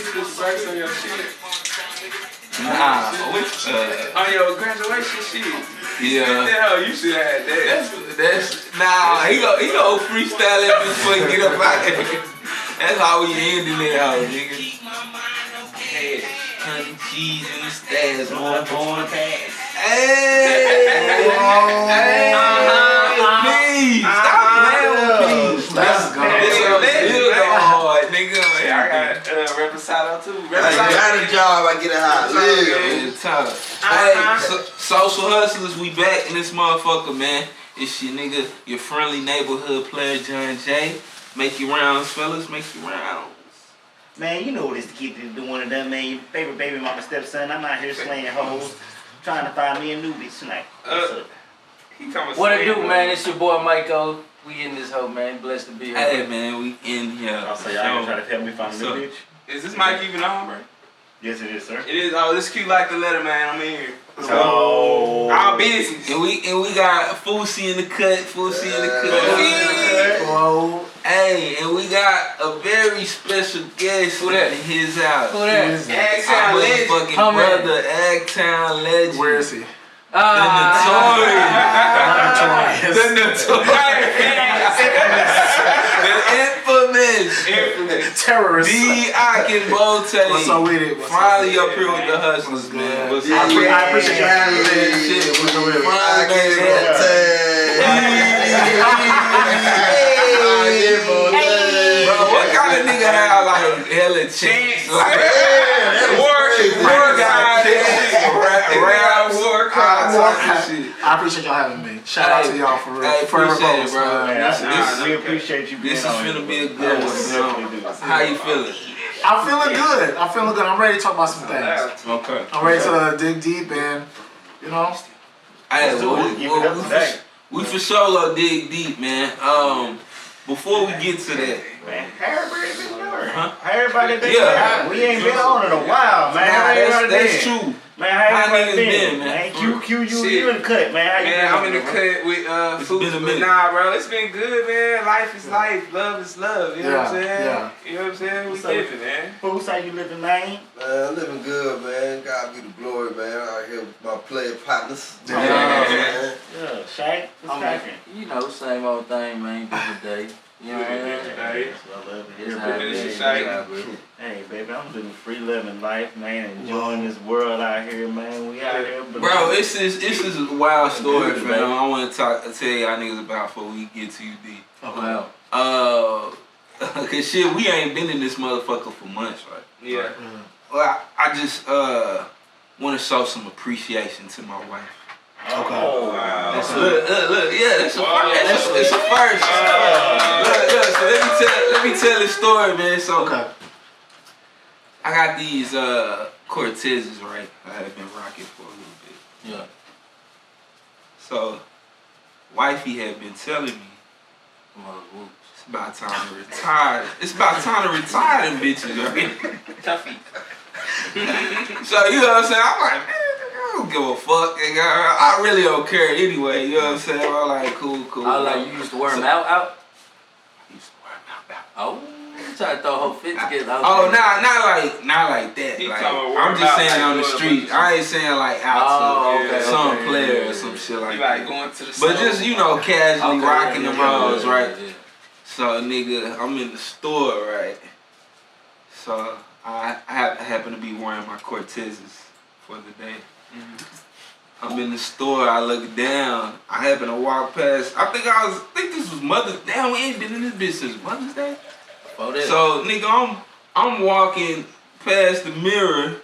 Christmas breaks on your shit? Nah, on your graduation shit. Yeah. Hell, you should have had that. That's nah. He go freestyle that bitch before he get up out there. That's how we ending it out, nigga. Hey, honey cheese in the stairs, more born pass. Hey, please stop playing with me. Let's go. Hard, nigga. I got reconcile too. I got a job. I get a house. Hey, social hustlers, we back in this motherfucker, man. It's your nigga, your friendly neighborhood player, John J. Make your rounds, fellas. Make your rounds. Man, you know what it is to keep doing it done, man. Your favorite baby mama stepson. I'm out here slaying hoes, trying to find me a new bitch tonight. What it do, man? It's your boy Michael. We in this hoe, man. Blessed to be here. Hey, man, we in here. Oh, so y'all gonna try to help me find a new bitch? Is this mic even on, bro? Yes, it is, sir. It is. Oh, this cute like the letter, man. I'm in here. Oh. All business. And we got Fousey in the cut. Fousey in the cut. Oh. Hey, and we got a very special guest in his house. Who that? Agtown legend. Fucking brother, Agtown legend. Where is he? The notorious. The infamous. Terrorist. D.I.K. BOTE. What's up with it? Finally up here with the Hustlaz, man. What's up? I appreciate you having me. Shit, what's up with it? Bro, what kind of nigga have like hella chance? Like, I appreciate y'all having me. Shout out to y'all for real. I appreciate it, bro. We appreciate you being This on is here. finna be a good one. How you feeling? I'm feeling good. I'm ready to talk about some things. Okay. I'm ready to dig deep and, you know. Hey, we for sure gonna dig deep, man. Before we get to that, Man, everybody been doing. Huh? Everybody been Yeah. doing. We ain't been on in a while, man. That's true. Man, how everybody niggas been? man? You in the cut, man. How you Man, been? I'm in the cut with Food, but nah, bro, it's been good, man. Life is life, love is love. You know what I'm saying? Yeah. You know what I'm saying? We So- living, man. Who's how you living, man? Man, living good, man. God be the glory, man. Out here with my player partners. Yeah. Yeah, Shaq, what's cracking? You know, same old thing, man. Different day. You know what I mean? That's what I love to It's hear. how it is. Finish It's it, how Shaq. it is. Hey, baby, I'm living free living life, man. Enjoying this world out here, man. We out here. Bro, this is a wild story, fam. I want to tell y'all niggas about before we get too deep. Wow. Cause shit, we ain't been in this motherfucker for months, right? Yeah. Well, I just want to show some appreciation to my wife. Oh, wow. Look, yeah, that's a first. It's a first. Look, so let me tell this story, man. So I got these Cortezes, right? I have been rocking for a little bit. Yeah. So wifey had been telling me it's about time to retire. It's about time to retire them bitches, right? Tuffy. So you know what I'm saying? I'm like, man, I don't give a fuck, nigga. I really don't care anyway. You know what I'm saying? I'm like, cool. I like you used to wear them out. I used to wear them out. Oh, you try to throw a whole fit together. Oh, not like that. He Like, talking about I'm just wear 'em saying out on the like street. I ain't saying like out to some player or some shit like You that. like going to the But just, you know, casually rocking the balls, right? Yeah. So, nigga, I'm in the store, right? So, I happen to be wearing my Cortezes for the day. I'm in the store, I look down, I happen to walk past, I think this was Mother's Day. Damn, we ain't been in this bitch since Mother's Day. So, nigga, I'm walking past the mirror,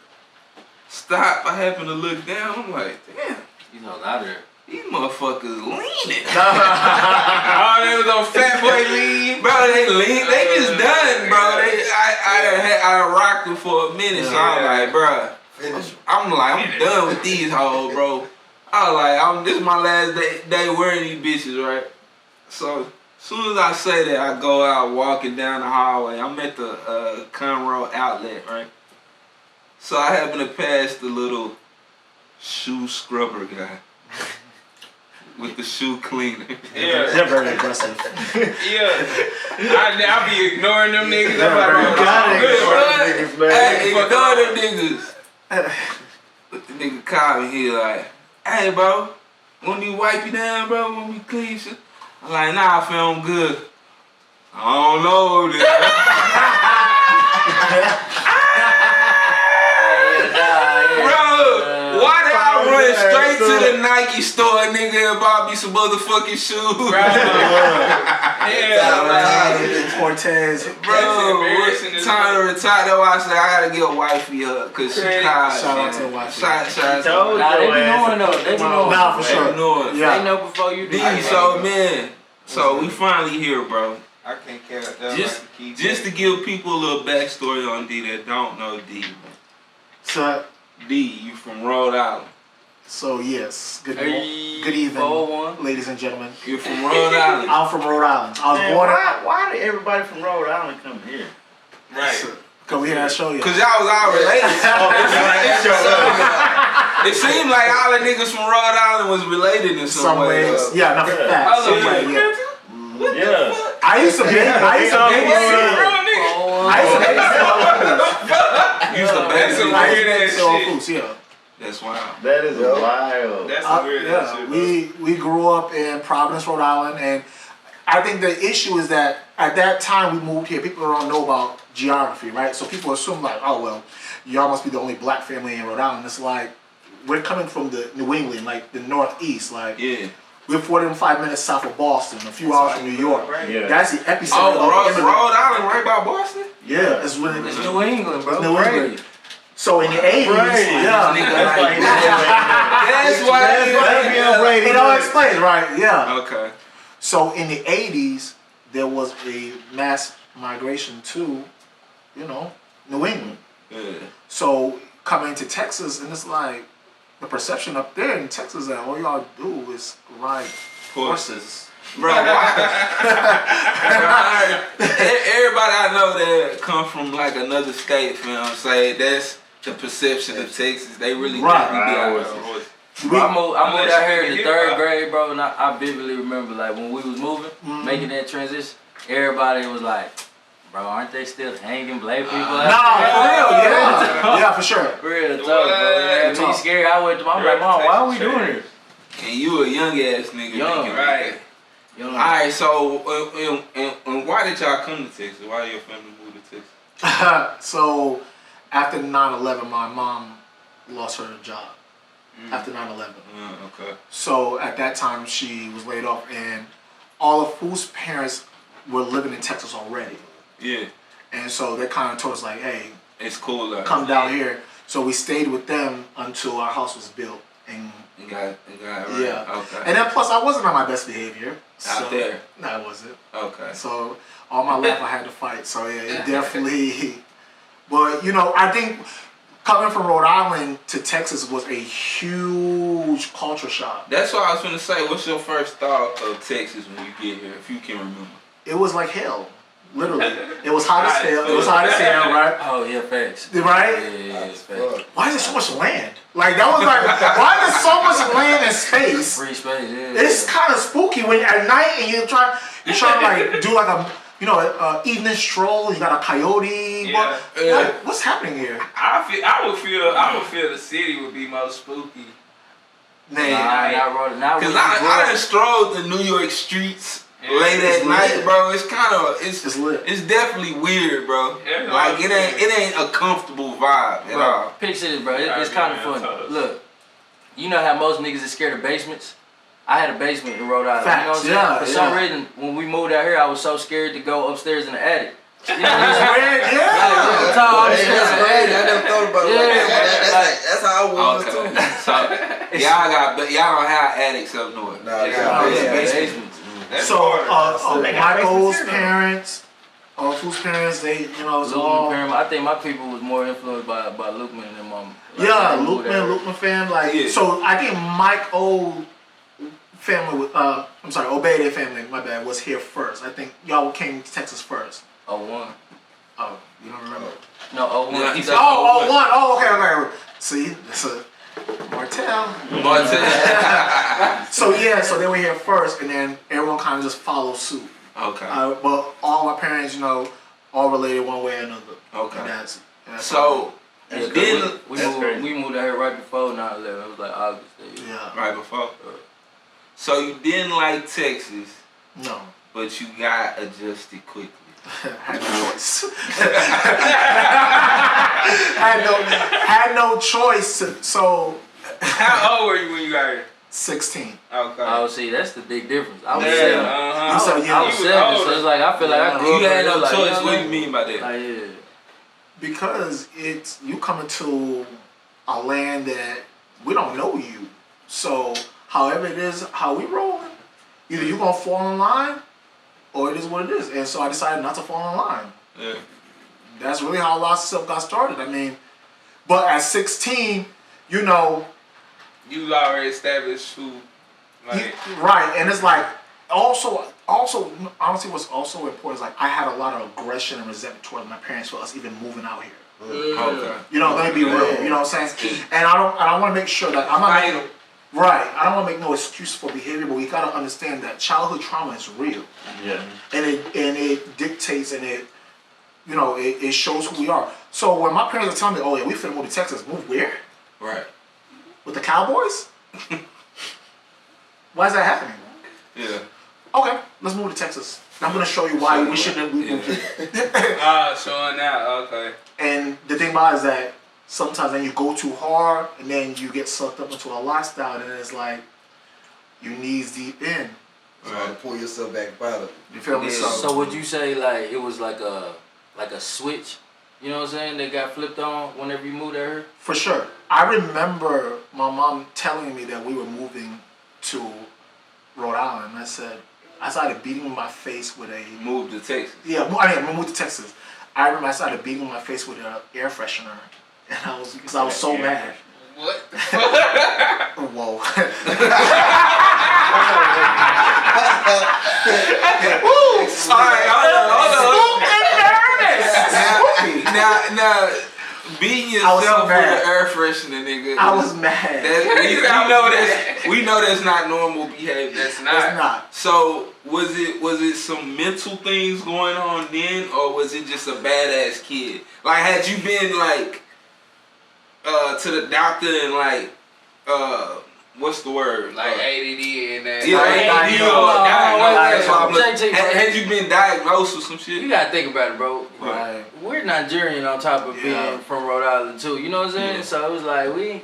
stop, I happen to look down, I'm like, damn. You know, out there. These motherfuckers leaning. Oh, they was on Fat Boy lean. Bro, they lean. They just done, bro. I rocked them for a minute, so I'm like, bro. I'm done with these hoes, bro. I was like, this is my last day wearing these bitches, right? So, as soon as I say that, I go out walking down the hallway. I'm at the Conroe outlet, right? So I happen to pass the little shoe scrubber guy. With the shoe cleaner. Yeah. They're very aggressive. Yeah. I be ignoring them niggas. I'm like, You gotta ignore them niggas, man. Hey, Ignore them niggas. But the nigga called me, he like, hey, bro, want me to wipe you down, bro? Want me to clean shit? I'm like, nah, fam, I'm good. I don't know, nigga. Bro, why did I run straight to the Nike store, nigga, and buy me some motherfucking shoes? Cortez. Bro, time to retire. That's why I said I gotta get a wifey up, cause she called. Shout out to the wife. Shout out. Nah, they be knowing though. They be knowing. Nah, for sure. Yeah. They know before you do. So man, so we finally here, bro. I can't care that. Just to give people a little backstory on D that don't know D. So, D, you from Rhode Island. so yes. Good Hey, evening, 401. ladies and gentlemen. You're from Rhode Island. I'm from Rhode Island. I was Man, born why did everybody from Rhode Island come here? Right. Cause we had to show you. Cause y'all was all related. It seemed like all the niggas from Rhode Island was related in some way. Yeah, not facts. Some way, yeah. Yeah. I used to babysit. Yeah. That's wild. That is wild. That's some weird ass shit. We grew up in Providence, Rhode Island, and I think the issue is that at that time we moved here, people don't know about geography, right? So people assume like, oh well, y'all must be the only black family in Rhode Island. It's like we're coming from the New England, like the Northeast, like we're 45 minutes south of Boston, a few hours from New York. Yeah. That's the epicenter Oh, of Rhode Island, right by Boston? Yeah, it's really It's New England, bro. New England. So in the 80s, yeah, That's why. it all explains, right? Yeah. Okay. So in the 80s, there was a mass migration to, New England. Yeah. So coming to Texas, and it's like the perception up there in Texas that all y'all do is ride horses. Bro, everybody I know that come from like another state, fam, say that's the perception of Texas. They really think we be out horses. Bro, I moved out here in the 3rd grade, bro, and I vividly remember like when we was moving, making that transition, everybody was like, bro, aren't they still hanging black people out? Nah, for real, yeah. Yeah, for sure. Real tough, bro. It had me scared. I went to my mom, like, Mom, why are we doing this? And you a young ass nigga. Young, right. Alright, so and why did y'all come to Texas? Why did your family move to Texas? So after 9/11, my mom lost her job. After 9/11. Okay. So at that time, she was laid off, and all of whose parents were living in Texas already. Yeah. And so they kind of told us like, hey, it's cool. Come down here. So we stayed with them until our house was built. And you got it right. Yeah. Okay. And then plus I wasn't on my best behavior. Out there? No, I wasn't. Okay. So all my life I had to fight. So yeah, it definitely. But I think coming from Rhode Island to Texas was a huge culture shock. That's what I was gonna say. What's your first thought of Texas when you get here, if you can remember? It was like hell. Literally. It was hot as hell. It was hot as hell, right? Oh, yeah, facts. Right? Yeah, facts. Why is there so much land? Like, that was like, why is there so much land and space? Free space, yeah. It's kind of spooky when at night and you're trying to like do like a, evening stroll. You got a coyote. Yeah. What's happening here? I would feel the city would be most spooky. Man, because I done strolled the New York streets late at night, bro. It's kind of it's lit. It's definitely weird, bro. Yeah, like it ain't a comfortable vibe at all. Picture this, bro. It's kind of funny. Look, you know how most niggas is scared of basements? I had a basement in Rhode Island. Facts, You know what I'm saying? For some reason, when we moved out here, I was so scared to go upstairs in the attic. You know what I'm saying? Yeah. That's great. I never thought about it. That's how I was too. So y'all don't have attics up north. Nah, Basements. So Michael's parents, whose parents, they, it's all. I think my people was more influenced by Lukeman and mom. Lukeman fam. So I think Mike O family, Obey family, my bad, was here first. I think y'all came to Texas first. 01. Oh, you don't remember? No, 01. Yeah, He's 01. Oh, okay. See, that's a Martell. So they were here first, and then everyone kind of just followed suit. Okay. But all my parents, all related one way or another. Okay. And that's So Yeah, then we moved out here right before 9/11. It was like August. Yeah. right before. So you didn't like Texas, No. but you got adjusted quickly. Had no choice. had no choice. So How old were you when you got here? 16. Okay. Oh, see, that's the big difference. I was Yeah, 7. uh-huh. You said, yeah. I was 7, so it's like I feel like I grew up. You had and no it was choice. like, What do you mean by that? Like, yeah. Because it's you coming to a land that we don't know you. So however it is, how we rolling, either you gonna fall in line or it is what it is. And so I decided not to fall in line. Yeah. That's really how a lot of stuff got started. I mean, but at 16, you know, You already established who, like, right, and it's like also honestly what's also important is like I had a lot of aggression and resentment towards my parents for us even moving out here. Okay. You know, let me be real. You know what I'm saying? And I want to make sure that I'm not making, right. I don't want to make no excuse for behavior, but we gotta understand that childhood trauma is real. Yeah. And it dictates and it, you know, it shows who we are. So when my parents are telling me, oh yeah, we finna move to Texas, move where? Right. With the Cowboys? Why is that happening? Yeah. Okay, let's move to Texas. I'm gonna show you why we shouldn't move here. showing out, okay. And the thing about it is that sometimes then you go too hard and then you get sucked up into a lifestyle and it's like your knees deep in. So you gotta pull yourself back out of it. You feel me? Yeah. So would you say like it was like a switch? You know what I'm saying? That got flipped on whenever you moved out here? For sure. I remember my mom telling me that we were moving to Rhode Island. I started beating my face with a... Moved to Texas. Yeah, I moved to Texas. I remember I started beating my face with an air freshener. And I was so mad. What? Whoa. Alright, hold on. Now, beating yourself with an air freshener, nigga. I was mad. We know that's not normal behavior. That's not. It's not. So was it some mental things going on then, or was it just a badass kid? Like, had you been like to the doctor and like what's the word? Like ADD and that. Had you been diagnosed with some shit? You gotta think about it, bro. Right. We're Nigerian on top of being from Rhode Island too. You know what I'm saying? Yeah. So it was like we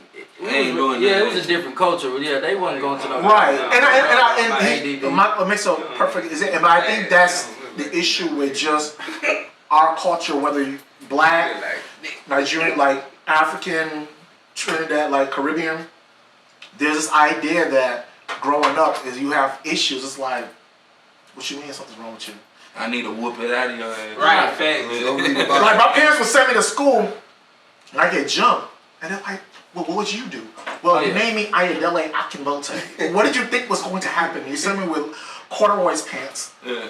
ain't doing yeah, that. it was a different culture. Yeah, they wasn't going to no Right. ADD. And what makes it perfect is it, but I think that's the issue with just our culture, whether you black, Nigerian, like African, Trinidad, like Caribbean. There's this idea that growing up is you have issues. It's like, what you mean something's wrong with you? I need to whoop it out of your ass. Right, facts. Like my parents would send me to school, and I get jumped, and they're like, "Well, what would you do?" Well, you named me Ayodele Akinbote. What did you think was going to happen? You sent me with corduroys pants. Yeah.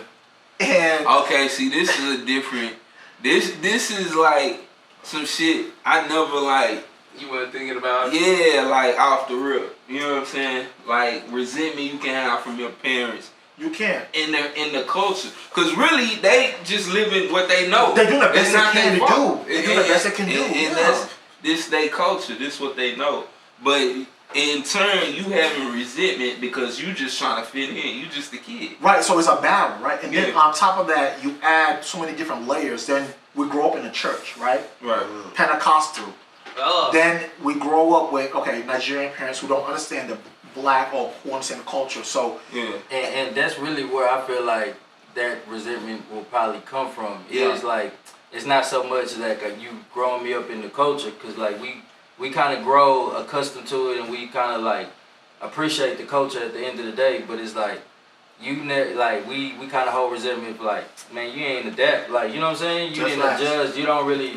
And okay, see, this is a different. This is like some shit I never like. You weren't thinking about. Yeah, like off the rip. You know what I'm saying? Like resentment you can have from your parents. You can't. In the culture, cause really they just living what they know. They do the best It's not they can their fault. do. They do the best they can do. And that's this their culture. This what they know. But in turn, you having resentment because you just trying to fit in. You just a kid. Right. So it's a battle, right? And then on top of that, you add so many different layers. Then we grow up in the church, right? Right. Pentecostal. Then we grow up with Nigerian parents who don't understand the black or who understand the culture. So and that's really where I feel like that resentment will probably come from. It's like it's not so much like you growing me up in the culture, because like we kind of grow accustomed to it and we kind of like appreciate the culture at the end of the day. But it's like we kind of hold resentment for like, man, you ain't adapt. Like, you know what I'm saying? You didn't adjust. You don't really.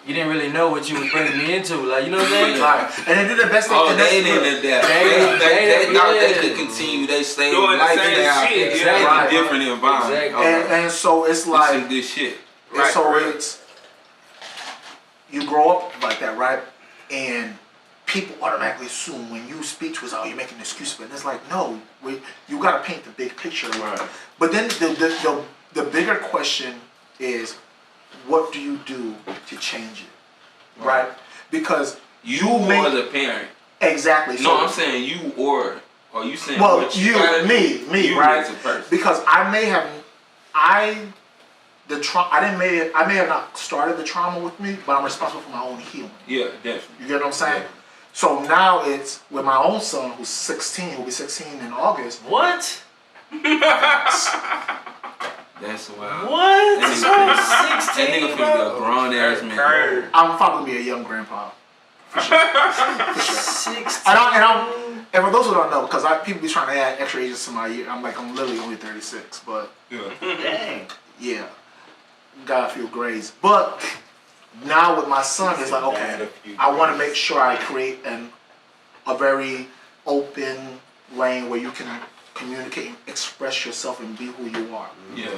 You didn't really know what you was bringing me into. Like, you know what I'm saying? Right. And they did the best they could. They didn't adapt. They thought they could continue. They stayed doing the same lifestyle shit. in a different environment. Exactly. And so it's like some good shit. And so it's you grow up like that, right? And people automatically assume when you speak to us, oh, you're making an excuse, but it's like, no, you got to paint the big picture. Right. But then the bigger question is, what do you do to change it? because you or the parent. Exactly. No, I'm saying you or you saying well, what you you right? as a person. Because I may have may have not started the trauma with me, but I'm responsible for my own healing. Yeah, definitely. You get what I'm saying? Yeah. So now it's with my own son who's 16, who'll be 16 in August. What? That's wild. What? That 16, nigga finna be a grown ass man. I'm probably be a young grandpa. For sure. 16. And for those who don't know, because people be trying to add extra ages to my year, I'm literally only 36, but Dang. yeah, got a few grades. But now with my son, it's like, okay, I want to make sure I create a very open lane where you can communicate and express yourself and be who you are. Yeah.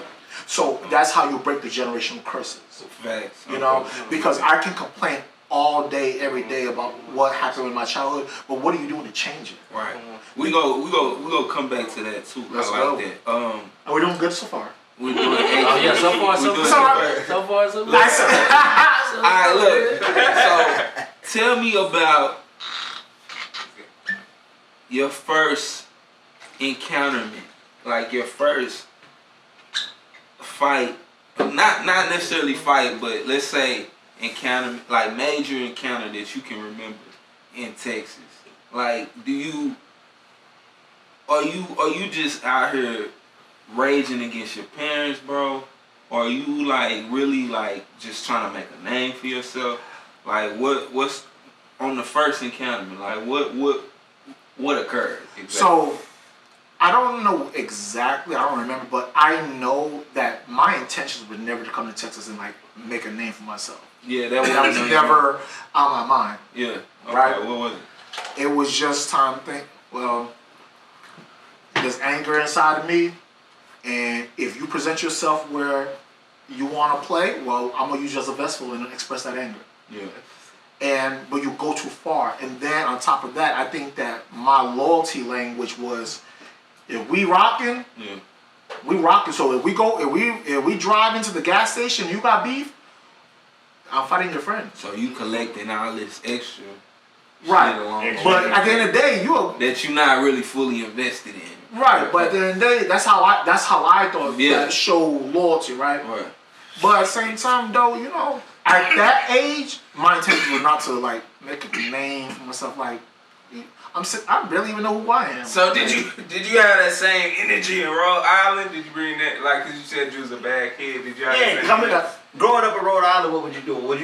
So that's how you break the generational curses. Facts. You know, because I can complain all day, every day about what happened in my childhood, but what are you doing to change it? Right. We go come back to that too. Let's I like go. that. Are we doing good so far? We're doing Oh yeah, so far so good. So far so good. Alright, look. So tell me about your first encounterment, like your first fight. Not necessarily fight, but let's say encounter, like major encounter that you can remember in Texas. Like, are you just out here raging against your parents, bro? Or are you like really like just trying to make a name for yourself? Like what's on the first encounter? Like what occurred exactly? So I don't know exactly, I don't remember, but I know that my intentions were never to come to Texas and like make a name for myself. Yeah, That was never on my mind. Yeah. Okay, Right. What was it? It was just time to think, well, there's anger inside of me, and if you present yourself where you want to play, well, I'm going to use you as a vessel and express that anger. Yeah. But you go too far. And then on top of that, I think that my loyalty language was, if we rocking, we rocking. So if we drive into the gas station, you got beef, I'm fighting your friend. So you collecting all this extra Right. shit along the way But at the end of the day, that you're not really fully invested in. right. But at the end of the day, that's how I thought that show loyalty, right? Right. But at the same time, though, you know, at that age, my intention was not to like make a name for myself. Like, I barely even know who I am. So did you have that same energy in Rhode Island? Did you bring that, like, cause you said you was a bad kid? Did you have that same? Growing up in Rhode Island, what would you do? Would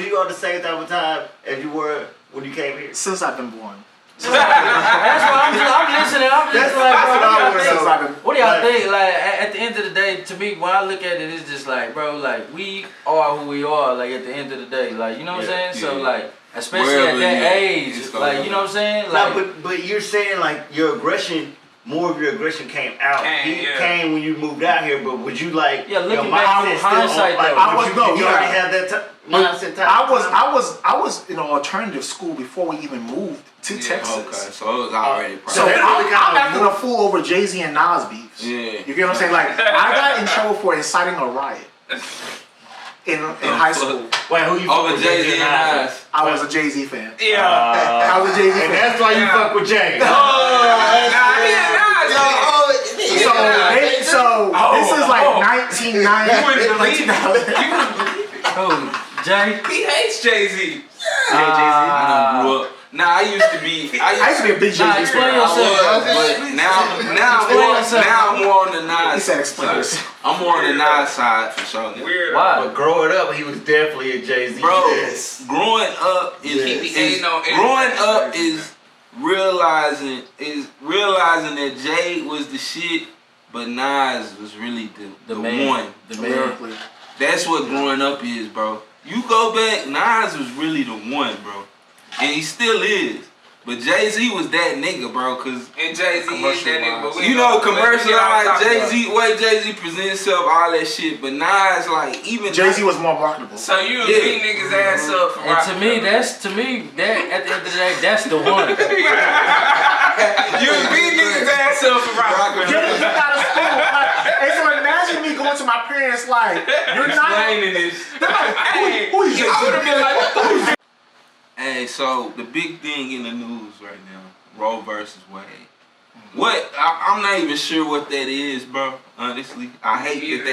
you on the same type of time as you were when you came here? Since I've been born. That's why I'm listening. That's What do y'all think? Like at the end of the day, to me, when I look at it, it's just like, bro, like we are who we are. Like at the end of the day, like you know what I'm saying. So like, especially Wherever at that age, like you know what I'm saying. Like, no, but you're saying like your aggression. More of your aggression came out. Came when you moved out here, but would you like? Yeah, looking back in hindsight, like, though, did you already have that mindset? I was in an alternative school before we even moved to Texas. Okay, so it was already. So I'm acting a fool over Jay-Z and Nas beefs. Yeah. You get what I'm saying? Like I got in trouble for inciting a riot in high school. Wait, who you Over Jay-Z and Nas? I was a Jay-Z fan. Yeah. I was a Jay-Z fan. And that's why you fuck with Jay. So this is like 1990. oh, Jay. He hates Jay-Z. I grew up. Nah, I used to be a big Jay-Z fan. Explain yourself. But now I'm more on the Nas. He said explain yourself. I'm more on the Nas side for sure. Weird. Why? But growing up, he was definitely a Jay-Z. Bro, Yes. growing up is realizing that Jay was the shit, but Nas was really the man. one. The man. That's what growing up is, bro. You go back, Nas was really the one, bro. And he still is. But Jay-Z was that nigga, bro, cause And Jay-Z is that nigga, but you know, commercialized Jay-Z, way Jay-Z presents himself, all that shit. But Nas, like, even Jay-Z was more marketable. So you beat niggas ass up for And to me, that at the end of the day, that's the one. You beat niggas ass up for rocking. Getting kicked out of school. And so imagine me going to my parents like, you're not. Explaining this. Who is I would have been like, what the Hey, so the big thing in the news right now, Roe versus Wade. What I'm not even sure what that is, bro. Honestly, I hate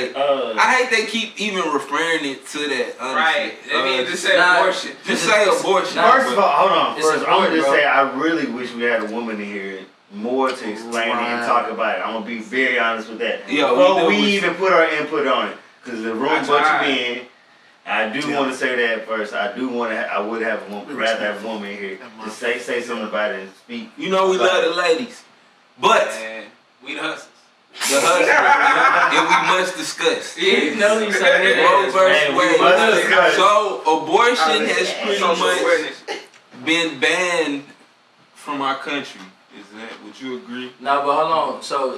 they keep even referring it to that. Honestly. Right. I mean, just say abortion. Just say abortion. First of all, hold on. First, I'm gonna just bro. say I really wish we had a woman in here more to explain it and talk about it. I'm gonna be very honest with that. Yeah, Before we even put our input on it, because the room bunch of men. I do want to say that first. I would have a woman, rather have a woman in here to say something about it and speak. You know we love the ladies, but we the hustlers. The husband, and we must discuss. You know he's saying Roe versus Wade. So abortion has pretty social much been banned from our country. Is that? Would you agree? No, but hold on. So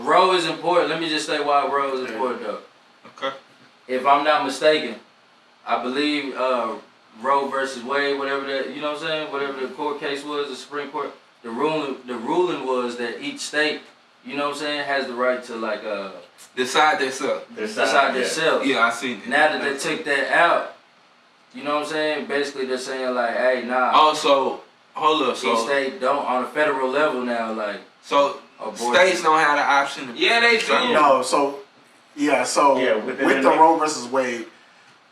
Roe is important. Let me just say why Roe is important though. Okay. If I'm not mistaken, I believe Roe versus Wade, whatever that, you know what I'm saying, whatever the court case was, the Supreme Court, the ruling was that each state, you know what I'm saying, has the right to like decide themselves. Decide themselves. Yeah, I seen it. Now that they took that out, you know what I'm saying, basically they're saying like, hey, nah. Also, hold up. So each state don't on a federal level now, like. So abortion. States don't have the option. Yeah, they do. No, so with the Roe versus Wade.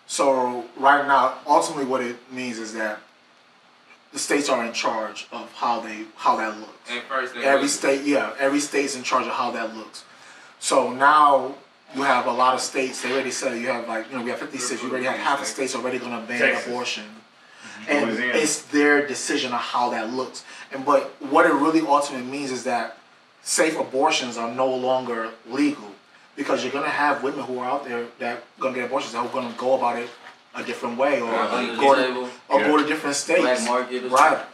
So right now, ultimately, what it means is that the states are in charge of how that looks. At first, every state's in charge of how that looks. So now you have a lot of states. They already said you have we have 56. You already have half the states already going to ban abortion, and it's their decision on how that looks. But what it really ultimately means is that safe abortions are no longer legal. Because you're going to have women who are out there that are going to get abortions that are going to go about it a different way or go to different states. Black market right.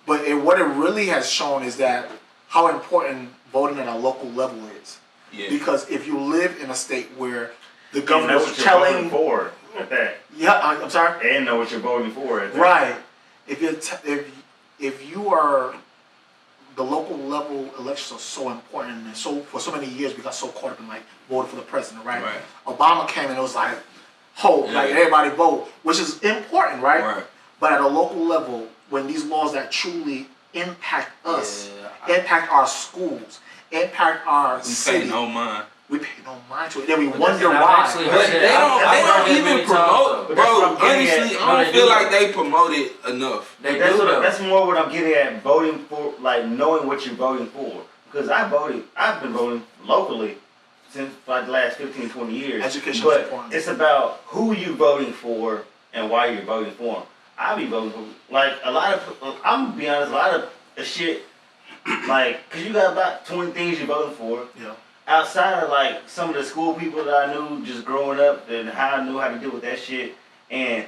But what it really has shown is that how important voting at a local level is. Yeah. Because if you live in a state where the governor is telling... for at that. Yeah, I'm sorry? And know what you're voting for at that. Right. If you are... The local level elections are so important, and so for so many years we got so caught up in voting for the president, right? Obama came and it was like, everybody vote, which is important, right? But at a local level, when these laws that truly impact us, impact our schools, impact our city, pay no mind. We pay no mind to it. Then we wonder why. They don't even promote, bro. Honestly, I don't feel like they promote it enough. That's more what I'm getting at. Voting for, knowing what you're voting for. Because I've been voting locally since the last 15, 20 years. Education is important. It's about who you're voting for and why you're voting for them. I be voting for a lot of. I'm gonna be honest, a lot of shit. Cause you got about 20 things you're voting for. Yeah. Outside of some of the school people that I knew just growing up and how I knew how to deal with that shit, and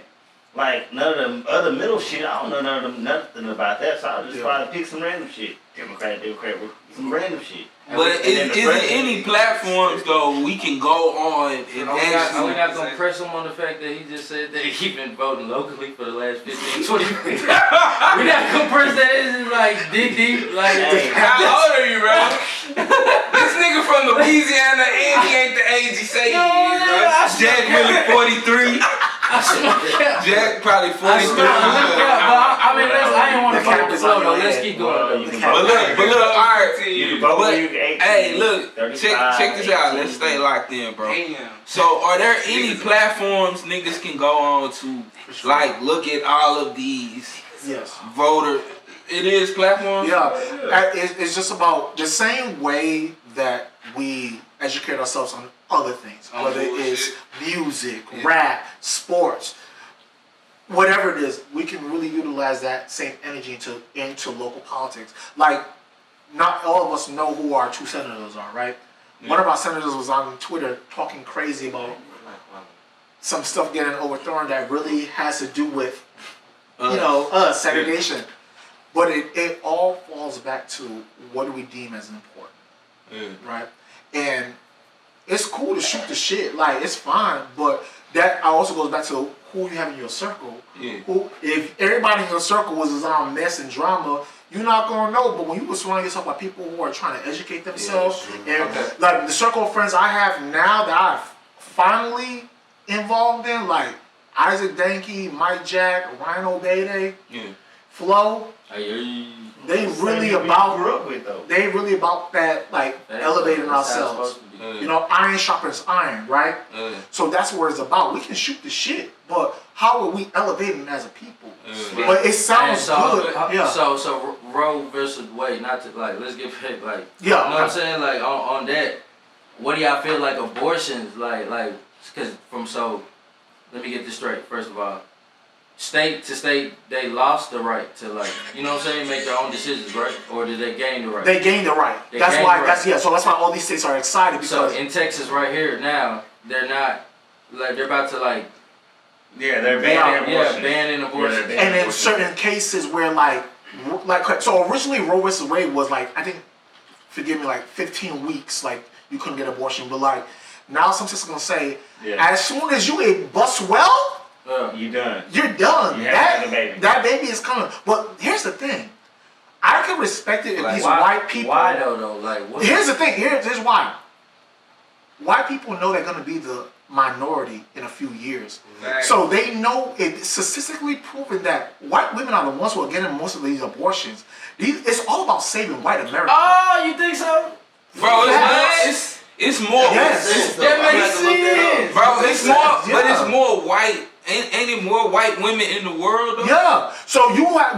none of the other middle shit, I don't know nothing about that, so I'll just probably pick some random shit. Democrat, some random shit. But is there any platforms though we can go on and are we not gonna press him on the fact that he just said that he been voting locally for the last 15, 20 years? We not gonna press that. It's deep. How old are you, bro? This nigga from Louisiana and he ain't the age he say he is, bro. Jack really 43. Jack probably 43. I mean, I ain't want to fuck with the flow though. Let's keep going. But look, all right. Hey, look, check this out. Let's stay locked in, bro. Damn. So, are there any platforms niggas can go on to, look at all of these voter? It is platforms? Yeah. It's just about the same way that we educate ourselves on other things, whether it is music, rap, sports, whatever it is, we can really utilize that same energy into local politics. Not all of us know who our two senators are, right? Yeah. One of our senators was on Twitter talking crazy about some stuff getting overthrown that really has to do with, us, segregation. But it all falls back to what do we deem as important, right? And it's cool to shoot the shit, it's fine, but that also goes back to who you have in your circle. Yeah. If everybody in your circle was on mess and drama, you're not gonna know. But when you surround yourself by people who are trying to educate themselves, and the circle of friends I have now that I've finally involved in, I Isaac Danke, Mike Jack, Rhino BOTE, Yeah. Flo. They Same really people about. you grew up with though. They really about that, like elevating ourselves. You know, iron sharpens iron, right? So that's what it's about. We can shoot the shit, but how are we elevating as a people? But it sounds good. Yeah. So Roe versus Wade, not to like, let's get picked, like, Yeah. you know what I'm saying? Like on that, what do y'all feel like abortions, like, cause let me get this straight. First of all, state to state, they lost the right to, like, you know what I'm saying, make their own decisions, right? Or did they gain the right? They gained the right. They That's gained why. the right. So that's why all these states are excited because So in Texas right here now, they're not, like, they're about to, like, Yeah, they're banning abortion. banning abortion. and in certain cases where like so originally Roe versus Wade was like, I think, forgive me, like 15 weeks, like you couldn't get abortion, but like now some states are gonna say as soon as you a bust well. You done. You're done. You have to have a baby. That baby is coming. But here's the thing. I can respect it if Like, these why, white people. Why though? Like, what? Here's the thing. Here's why. White people know they're gonna be the minority in a few years, so they know it's statistically proven that white women are the ones who are getting most of these abortions. It's all about saving white America. Oh, you think so? Bro, it's more. Yes. That makes sense. Bro, it's more, Yeah. but it's more white. Ain't it more white women in the world though? Yeah. So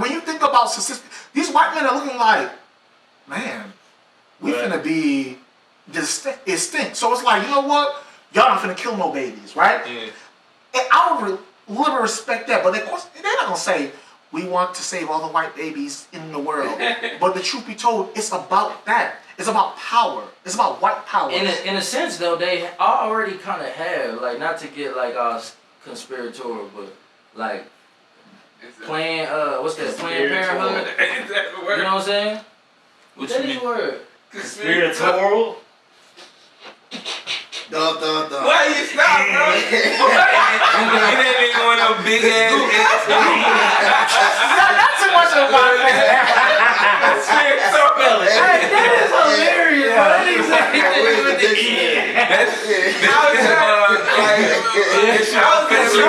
when you think about statistics, these white men are looking like, man, we finna be extinct. So it's like, you know what? Y'all not finna kill no babies, right? Yeah. And I would literally respect that, but of course they're not gonna say we want to save all the white babies in the world. But the truth be told, it's about that. It's about power. It's about white power. In a sense though, they already kind of have, like, not to get like conspiratorial, but like Planned Parenthood. Is that the word? You know what I'm saying? What That you is mean? the word. Conspiratorial. Why you stop, bro? It ain't even one of them big ass. not too much of a podcast. That is hilarious. Yeah. That is exactly what they did.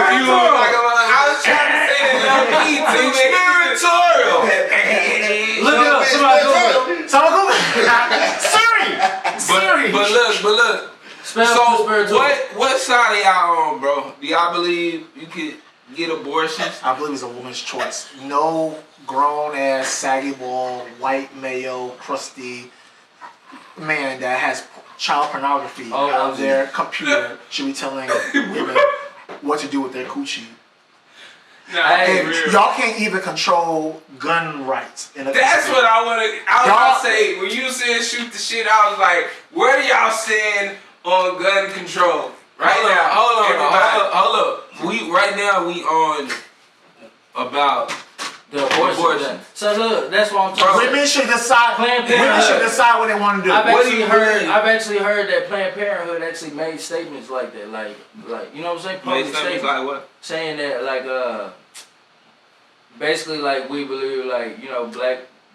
I was trying to say that low key too. Conspiratorial. Look it up. Somebody Google it. Someone go Siri. But look. Spell So conspiratorial. what side are y'all on, bro? Do y'all believe you could get abortions? I believe it's a woman's choice. No grown ass, saggy ball, white male, crusty man that has child pornography on their computer should be telling women what to do with their coochie. And y'all can't even control gun rights in a That's country. what I want to. I was about to say, when you said shoot the shit, I was like, where do y'all stand on gun control? Hold up. Right now we on about The abortion. So look, that's what I'm talking about. Women should decide. Planned Women Parenthood. should decide what they want to do. I've What do you actually heard that Planned Parenthood actually made statements like that, like you know what I'm saying? Public statements like what? saying that, like, basically, like, we believe, like, you know,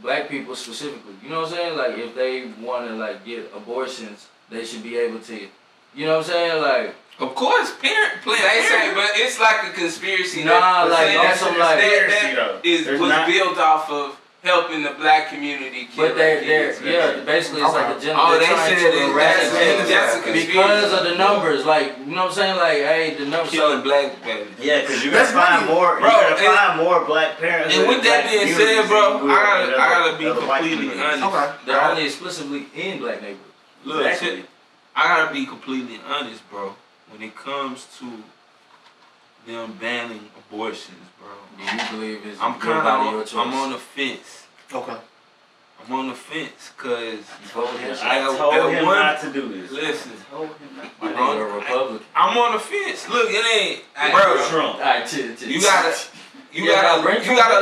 black people specifically, you know what I'm saying? Like, if they want to, like, get abortions, they should be able to, you know what I'm saying? Like, Of course, They say, but it's like a conspiracy. Nah, like, that's on some, like, that was built off of helping the black community kill but they're kids. basically it's like a Oh, gender. they said that's a conspiracy. because of the numbers, like, you know what I'm saying? Like, hey, the numbers. killing black babies. Yeah, because you That's gotta find really- more. Bro, You gotta find more black parents. And with that being said, bro, I gotta be other white completely communities. honest. Okay. They're only explicitly in black neighborhoods. Look, Exactly. I gotta be completely honest, bro. When it comes to them banning abortions, bro, Do you believe it's I'm your kind body, your of choice? I'm on the fence. Okay. I'm on the fence, cause You vote for that shit? I told at him one- not to do this. listen, My nigga a Republican. I'm on the fence. Look, it ain't, Hey, bro. Trump. Alright, chill. You gotta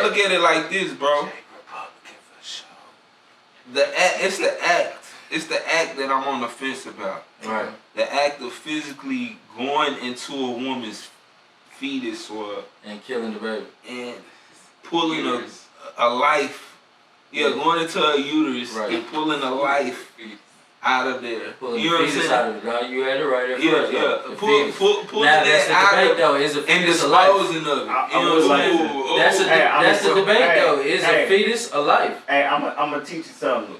look at it like this, bro. It's the act that I'm on the fence about. Right. The act of physically going into a woman's fetus And killing the baby. and pulling a life, going into her uterus Right. and pulling a life out of there. Pulling You know the what I'm fetus saying? out of it, dog. You had it right at Yeah, first. yeah. though. Pulling Now that's that the out debate of though. Is a and fetus a life? disposing of it. I You know would what like I'm to- saying? That's the Hey, that's the debate though. Is hey. a fetus a life? Hey, I'm gonna teach you something.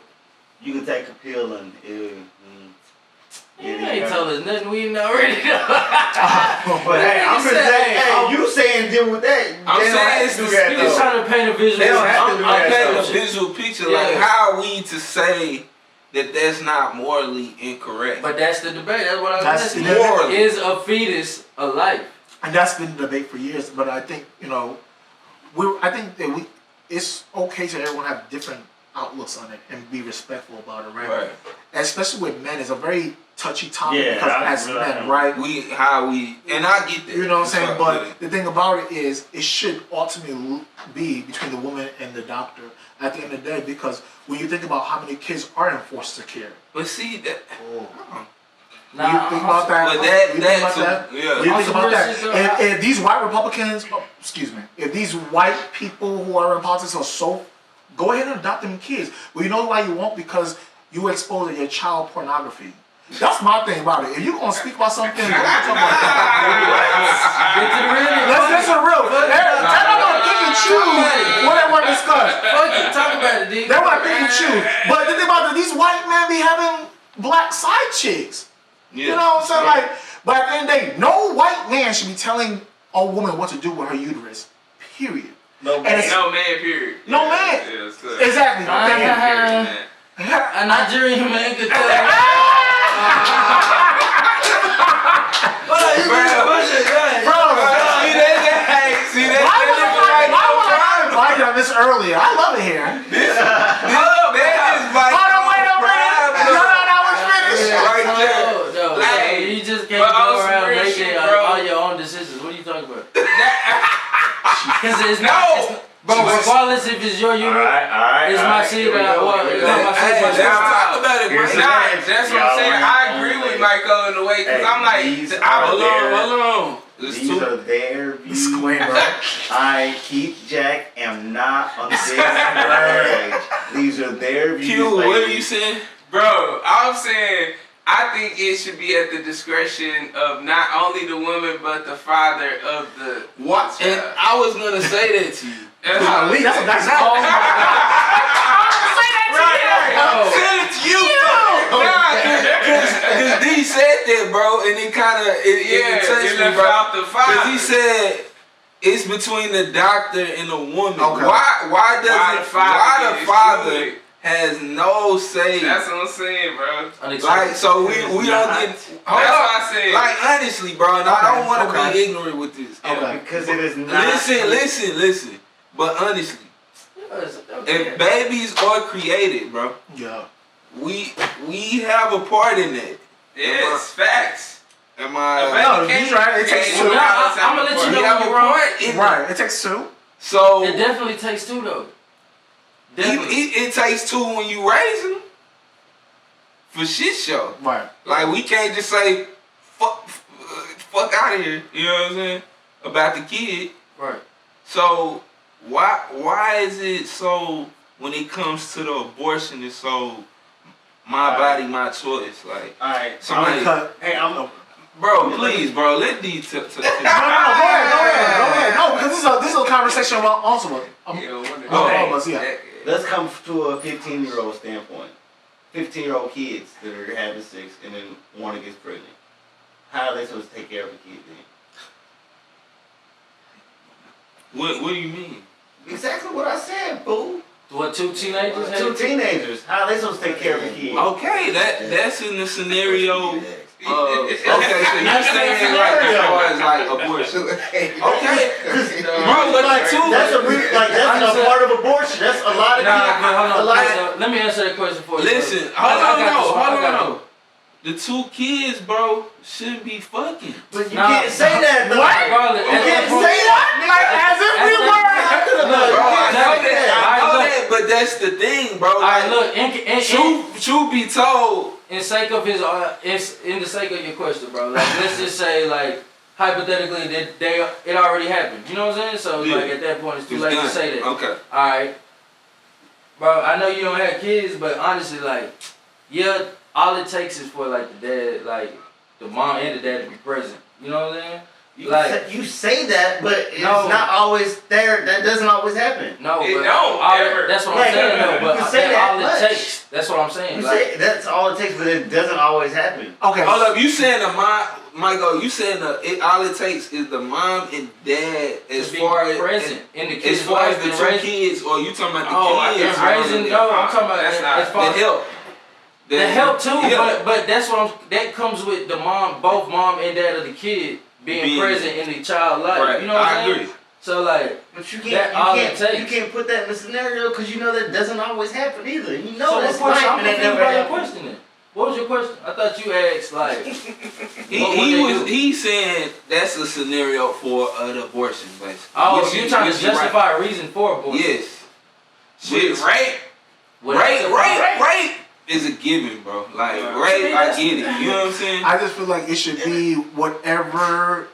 You can take a pill and You ain't told us nothing we didn't already know. But hey, I'm just saying, hey, you saying deal with that. I'm They don't saying have it's to do the- that You just though. trying to paint a visual. They don't have to I'm do that painting a though. visual picture. Yeah. Like, how are we to say that that's not morally incorrect? But that's the debate. That's what I was That's asking. the debate. Is a fetus a life? And that's been the debate for years. But I think I think that it's okay to everyone have different outlooks on it and be respectful about it, right? Right. Especially with men, it's a very touchy topic Yeah, because I as really men, am. right? And I get that. You know what I'm saying? That's But what I'm the thing about it is, it should ultimately be between the woman and the doctor at the end of the day, because when you think about how many kids are in foster care, But see that. when you think about that, But when you think about that. when Yeah. you think about that, It's bullshit, if these white Republicans, if these white people who are in politics are so, go ahead and adopt them kids. Well, you know why you won't? Because you expose your child pornography. That's my thing about it. If you're gonna speak about something, don't talk about that. Get to the real. Let's get to the real. They're not gonna pick and choose what they want to discuss. Fuck it, talk about it, D. They want to pick and choose. But the thing about it, these white men be having black side chicks. Yeah. You know what I'm saying? Like, but at the end of the day, no white man should be telling a woman what to do with her uterus. Period. No, And it's- No man, period. No man. Yeah, so. Exactly. Thank you. Period, man. A Nigerian man could tell you. See that? Why would I invite on this earlier? I love it here. Right there. No, Hey, you just can't but go on some around real making shit, bro. all your own decisions. What are you talking about? That- Because it's No. not. Bro, regardless if it's your unit, Alright. it's my seed that I want. It's not my Hey, seed. let's talk about it, Here's bro. the- Nah, that's what I'm saying. I agree with Michael in a way, because Hey, I'm like, these I are was there. Hold on. There's These two. are their views. Disclaimer. I, Keith Jack, am not on the same page. These are their views. Q, what are ladies. you saying? Bro, I'm saying, I think it should be at the discretion of not only the woman, but the father of the What? And child. I was gonna say that to you. That's what I'm Golly, that's a nice Oh my God. Send it to you. Cause D said that, bro, and it kind of Yeah, it touched it me, left bro. out the father. Cause he said it's between the doctor and the woman. Okay. Why Why the father the gets father to it? has no say? That's what I'm saying, bro. Like, so we don't get. That's what I said. Like, honestly, bro, and I don't want to Okay. be ignorant with this. Okay. Because it is not. Listen. But honestly, if babies are created, bro, Yeah. we have a part in that. It's facts. Am A I? No, baby he's right. It takes can't- two. I'm gonna let you We know have when a you're wrong. part in Right. It takes two. that. So It definitely takes two though. Definitely. it takes two when you raise them. For shit show. Right. Like, we can't just say fuck out of here. You know what I'm saying? About the kid. Right. So why is it so when it comes to the abortion? It's so my body, my choice. Like, Alright. somebody, Cut. Hey, I'm. bro, please, bro, let these. No, go ahead. No, because this is a conversation about also. All of us, yeah. Let's come to a 15-year-old standpoint. 15-year-old kids that are having sex and then one gets pregnant. How are they supposed to take care of a kid then? What do you mean? Exactly what I said, fool. What, two teenagers? Two teenagers. How are they supposed to take care of a kid? Okay, that's in the scenario. Okay, so you're That's saying the like as scenario. far as like abortion. Okay, bro, but Like, that's a part of abortion. That's a lot of Nah, kids. but hold a on. lot So, let me answer that question for you. listen, bro. I got this one. The two kids, bro, shouldn't be fucking. But you Nah. can't say that, though. What? Regardless, You at can't that point- say that. Like, as if we At were. Look, Bro, I know exactly. that, I know Alright, that, but that's the thing, bro. Alright, Like, look, truth be told, in sake of his, in the sake of your question, bro. Like, let's just say, like, hypothetically, that it already happened. You know what I'm saying? So, Yeah. like, at that point, it's too it's late done. to say that. Okay. Alright, bro. I know you don't have kids, but honestly, like, yeah, all it takes is for like the dad, like the mom and the dad to be present. You know what I'm saying? You say that, but it's No. not always there. That doesn't always happen. No, It but don't all ever. that's what Like, I'm saying. No, you but can say that's that all much. it takes. That's what I'm saying. You Like, say that's all it takes, but it doesn't always happen. Okay. Hold up, you saying the mom, Michael? You saying all it takes is the mom and dad as to be far as present in the as kid's far as life the and two raising. kids, or you talking about the Oh, kids? I Raising, no, I'm talking about That's not- as far The help. the help too, Yeah. but that's what that comes with the mom, both mom and dad of the kid being present in the child life. Right. You know what I I'm saying? agree. So like, But you That all it can't, takes. you can't put that in a scenario because you know that doesn't always happen either. You know so that's what question? life I'm and that confused never by your happens. question then. What was your question? I thought you asked like, He's saying that's a scenario for an abortion, basically. oh, Which you're trying to which you right. justify a reason for abortion. Yes. With rape. Rape is a given, bro. Like Yeah. rape, I get it. You know what I'm saying? I just feel like it should be whatever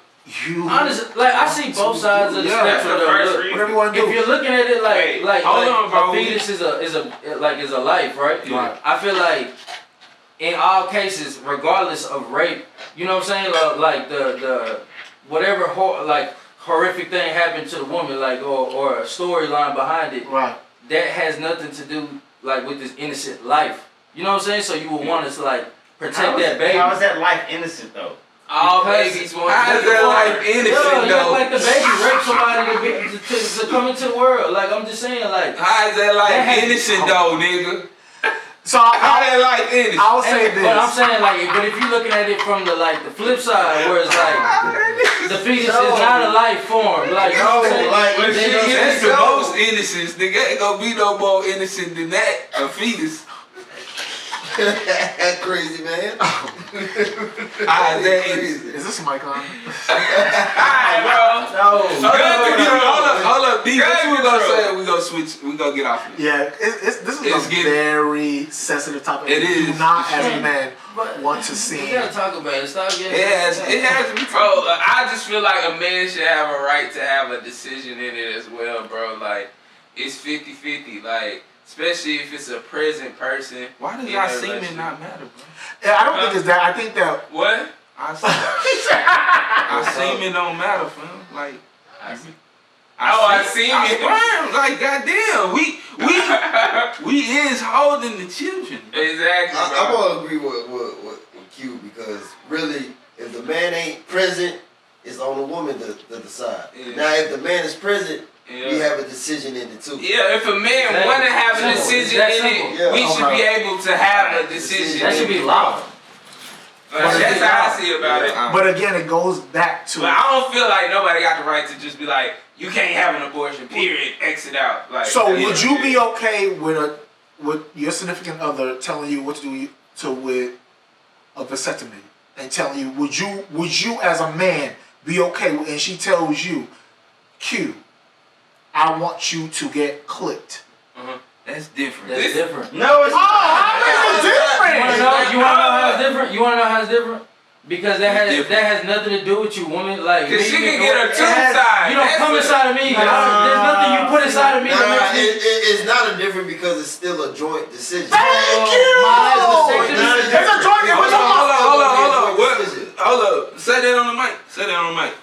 you. Honestly, like I see both sides of the Yeah. That's spectrum. the though. first Look, reason. Whatever you want to if do. you're looking at it like Hey, like, hold like on, bro. a fetus is a life, right? Yeah. I feel like in all cases, regardless of rape, you know what I'm saying? Like the whatever horrific thing happened to the woman, like or a storyline behind it, Right. that has nothing to do like with this innocent life. You know what I'm saying? So you would want us to like protect that baby. How is that life innocent though? All Because- babies want How is to that life Yeah, innocent you act though? like the baby raped somebody to come into the world. Like I'm just saying, like How is that life That has- innocent though, nigga? So How I, that life innocent? I'll say this. But I'm saying like, but if you're looking at it from the flip side, where it's like the fetus is not a life form. Like you know what I'm saying? Like, But They shit, don't- that's the go. most innocence. Nigga ain't gonna be no more innocent than that. A fetus. That crazy, man. How is that innocent? Is this mic on? Alright, bro. No. Hold up, D. What Gun you gonna control. say? We gonna switch. We gonna get off of it. Yeah, this is It's a getting- very sensitive topic. It We is. do not, as a But- man, But want to we see. gotta talk about it. Stop getting. It has to be. Bro, I just feel like a man should have a right to have a decision in it as well, bro. Like, it's 50-50. Like, especially if it's a present person. Why does in our a semen relationship. not matter, bro? Yeah, I don't think it's that. I think that What? Our semen don't matter, fam. Like. I see Our me. sperm, like goddamn, we is holding the children. Exactly, I'm bro. gonna agree with Q because really, if the man ain't present, it's on the woman to decide. Yeah. Now, if the man is present, Yeah. we have a decision in it too. Yeah, if a man Exactly. want to have a Simple. decision It's in that it, simple. we Yeah. should be able to have a decision. That should be law. That's how I see about it. But again, it goes back to. But I don't feel like nobody got the right to just be like, you can't have an abortion. Period. Exit out. Like. So that's would what you it be is. okay with your significant other telling you what to do with a vasectomy and telling you would you as a man be okay with, and she tells you, Q, I want you to get clipped. That's different. That's different. No, it's How is it different? You wanna know how it's different? You wanna know how it's different? Because that It's has nothing to do with you, woman. Like, Cause she me, can get her it tube has- side. You don't That's come what- inside of me. There's nothing you put inside of me. that Nah, makes me. it's not a different because it's still a joint decision. Thank you. My vasectomy- It's a joint. Hold on. What? Hold up. Say that on the mic.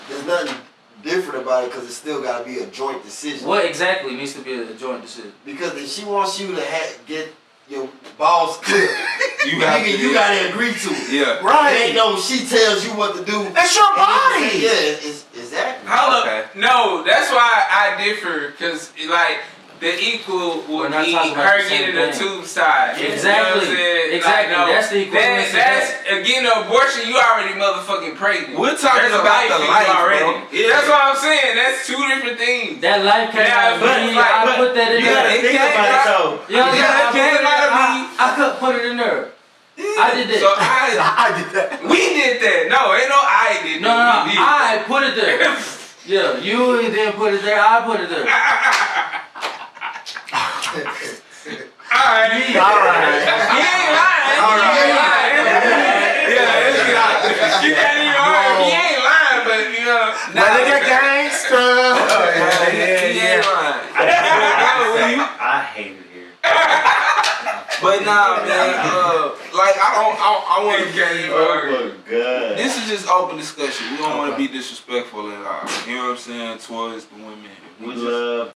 There's nothing different about it because it's still got to be a joint decision. What exactly needs to be a joint decision? Because if she wants you to get your balls clipped, You have nigga, to. you gotta agree to it. Yeah. It Right. ain't no she tells you what to do. It's your body. Yeah, it's exactly. Hold Okay. up. No, that's why I differ. Cause like the equal We're would not be talking about her the same getting a thing. tube side. Exactly. You know what I'm saying? Exactly. Like, no, That's the equivalent to That's getting an abortion. You already motherfucking pregnant. We're talking There's a about the in you life, already. bro. Yeah. That's what I'm saying. That's two different things. That life came Yeah, out of but- me. but- I put that in You gotta there. It think came about it out- though. You know what I'm saying? Yeah, it I put came it in- out of me. I could put it in there. I did that. So I I did that. We did that. No, ain't no I did No, that. no, We did. I put it there. Yeah, you didn't put it there. I put it there. Alright. All right. He ain't lying. All He ain't right. lying. Yeah, it's like, you can't even argue. He ain't lying, but you know. Let it get gangster. yeah. I hate it here. But nah, man. Like I want to be. Oh my god. This is just open discussion. We don't want to be disrespectful at all. You know what I'm saying towards the women. We love